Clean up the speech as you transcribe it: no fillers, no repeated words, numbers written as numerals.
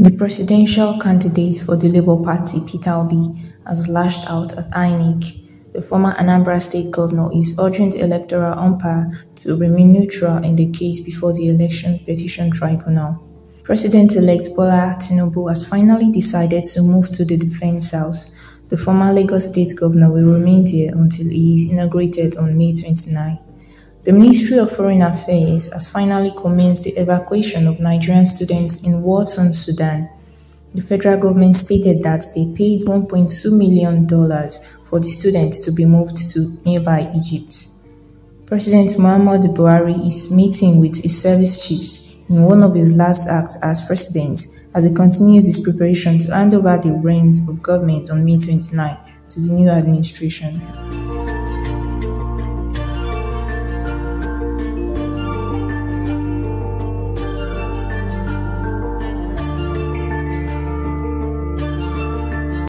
The presidential candidate for the Labour Party, Peter Obi, has lashed out at INEC. The former Anambra State governor is urging the electoral umpire to remain neutral in the case before the Election Petition Tribunal. President-elect Bola Tinubu has finally decided to move to the Defense House. The former Lagos State governor will remain there until he is inaugurated on May 29. The Ministry of Foreign Affairs has finally commenced the evacuation of Nigerian students in war-torn Sudan. The federal government stated that they paid $1.2 million for the students to be moved to nearby Egypt. President Buhari is meeting with his service chiefs in one of his last acts as president as he continues his preparation to hand over the reins of government on May 29 to the new administration.